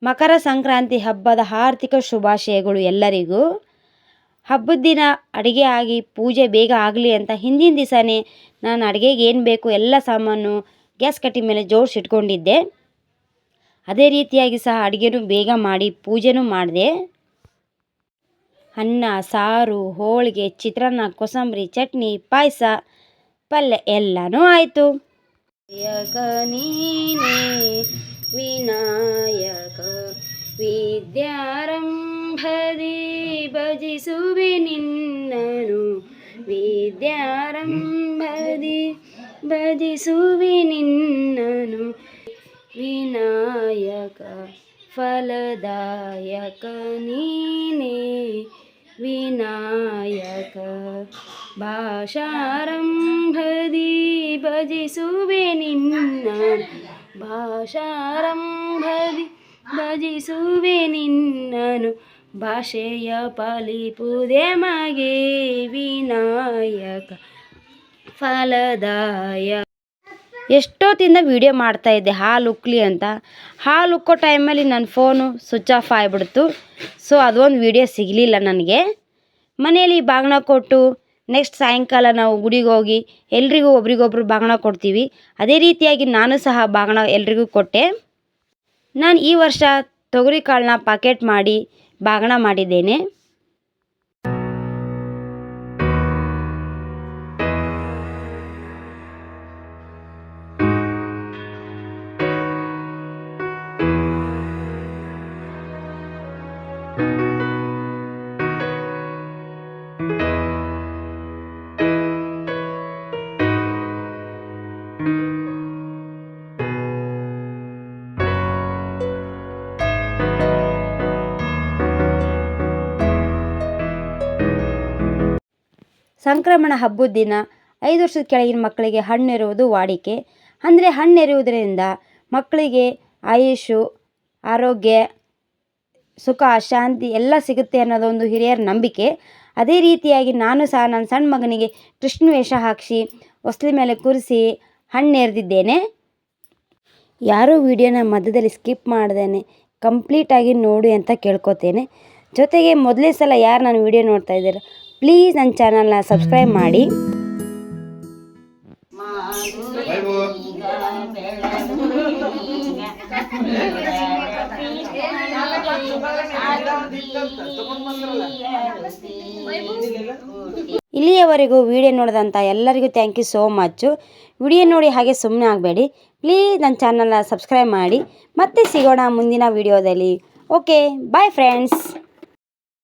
ಮಕರ ಸಂಕ್ರಾಂತಿ ಹಬ್ಬದ ಆರ್ಥಿಕ ಶುಭಾಶಯಗಳು ಎಲ್ಲರಿಗೂ. ಹಬ್ಬದ ದಿನ ಅಡುಗೆ ಆಗಿ ಪೂಜೆ ಬೇಗ ಆಗಲಿ ಅಂತ ಹಿಂದಿನ ದಿವಸನೇ ನಾನು ಅಡುಗೆಗೆ ಏನು ಬೇಕು ಎಲ್ಲ ಸಾಮಾನು ಗ್ಯಾಸ್ ಕಟ್ಟಿ ಮೇಲೆ ಜೋಡಿಸಿಟ್ಕೊಂಡಿದ್ದೆ. ಅದೇ ರೀತಿಯಾಗಿ ಸಹ ಅಡುಗೆನೂ ಬೇಗ ಮಾಡಿ ಪೂಜೆನೂ ಮಾಡಿದೆ. ಅನ್ನ, ಸಾರು, ಹೋಳಿಗೆ, ಚಿತ್ರಾನ್ನ, ಕೋಸಂಬರಿ, ಚಟ್ನಿ, ಪಾಯಸ, ಪಲ್ಯ ಎಲ್ಲನೂ ಆಯಿತು. ನೀನೇ ವಿನಾಯಕ ವಿದ್ಯಾರಂಭದಿ ಭಜಿಸುವೆ ನಿನ್ನನು, ವಿದ್ಯಾರಂಭದಿ ಭಜಿಸುವೆ ನಿನ್ನನು. ವಿನಾಯಕ ಫಲದಾಯಕ ನೀನೇ ವಿನಾಯಕ, ಭಾಷಾರಂಭದಿ ಭಜಿಸುವೆ ನಿನ್ನನು, ಭಾಷಾರಂಭದಿ ಭಜಿಸುವೆ ನಿನ್ನನು. ಭಾಷೆಯ ಪಾಲಿಪುದೆ ಮಗೆ ವಿನಾಯಕ ಫಲದಾಯಕ. ಎಷ್ಟೊತ್ತಿಂದ ವಿಡಿಯೋ ಮಾಡ್ತಾಯಿದ್ದೆ ಹಾಲು ಉಕ್ಕಲಿ ಅಂತ. ಹಾಲು ಉಕ್ಕೋ ಟೈಮಲ್ಲಿ ನನ್ನ ಫೋನು ಸ್ವಿಚ್ ಆಫ್ ಆಗಿಬಿಡ್ತು. ಸೊ ಅದೊಂದು ವಿಡಿಯೋ ಸಿಗಲಿಲ್ಲ ನನಗೆ. ಮನೆಯಲ್ಲಿ ಬಾಗಿನ ಕೊಟ್ಟು ನೆಕ್ಸ್ಟ್ ಸಾಯಂಕಾಲ ನಾವು ಗುಡಿಗೆ ಹೋಗಿ ಎಲ್ರಿಗೂ ಒಬ್ರಿಗೊಬ್ರು ಬಾಗಿನ ಕೊಡ್ತೀವಿ. ಅದೇ ರೀತಿಯಾಗಿ ನಾನು ಸಹ ಬಾಗಿನ ಎಲ್ರಿಗೂ ಕೊಟ್ಟೆ. ನಾನು ಈ ವರ್ಷ ತೊಗರಿ ಕಾಳನ್ನ ಪಾಕೆಟ್ ಮಾಡಿ ಬಾಗಿನ ಮಾಡಿದ್ದೇನೆ. ಸಂಕ್ರಮಣ ಹಬ್ಬದ ದಿನ 5 ವರ್ಷದ ಕೆಳಗಿನ ಮಕ್ಕಳಿಗೆ ಹಣ್ಣೆರುವುದು ವಾಡಿಕೆ. ಅಂದರೆ ಹಣ್ಣೆರುವುದರಿಂದ ಮಕ್ಕಳಿಗೆ ಆಯುಷು, ಆರೋಗ್ಯ, ಸುಖ, ಶಾಂತಿ ಎಲ್ಲ ಸಿಗುತ್ತೆ ಅನ್ನೋದೊಂದು ಹಿರಿಯರ ನಂಬಿಕೆ. ಅದೇ ರೀತಿಯಾಗಿ ನಾನು ಸಹ ನನ್ನ ಸಣ್ಣ ಮಗನಿಗೆ ಕೃಷ್ಣ ವೇಷ ಹಾಕಿಸಿ ಹೊಸ್ಲಿ ಮೇಲೆ ಕೂರಿಸಿ ಹಣ್ಣೆರೆದಿದ್ದೇನೆ. ಯಾರೂ ವಿಡಿಯೋನ ಮಧ್ಯದಲ್ಲಿ ಸ್ಕಿಪ್ ಮಾಡ್ದೇನೆ ಕಂಪ್ಲೀಟಾಗಿ ನೋಡಿ ಅಂತ ಕೇಳ್ಕೊತೇನೆ. ಜೊತೆಗೆ ಮೊದಲೇ ಸಲ ಯಾರು ನಾನು ವಿಡಿಯೋ ನೋಡ್ತಾ ಇದ್ದೀರ ಪ್ಲೀಸ್ ನನ್ನ ಚಾನಲ್ನ ಸಬ್ಸ್ಕ್ರೈಬ್ ಮಾಡಿ. ಇಲ್ಲಿಯವರೆಗೂ ವಿಡಿಯೋ ನೋಡಿದಂಥ ಎಲ್ಲರಿಗೂ ಥ್ಯಾಂಕ್ ಯು ಸೋ ಮಚ್ಚು. ವಿಡಿಯೋ ನೋಡಿ ಹಾಗೆ ಸುಮ್ಮನೆ ಆಗಬೇಡಿ, ಪ್ಲೀಸ್ ನನ್ನ ಚಾನಲ್ನ ಸಬ್ಸ್ಕ್ರೈಬ್ ಮಾಡಿ. ಮತ್ತೆ ಸಿಗೋಣ ಮುಂದಿನ ವಿಡಿಯೋದಲ್ಲಿ. Okay, bye friends.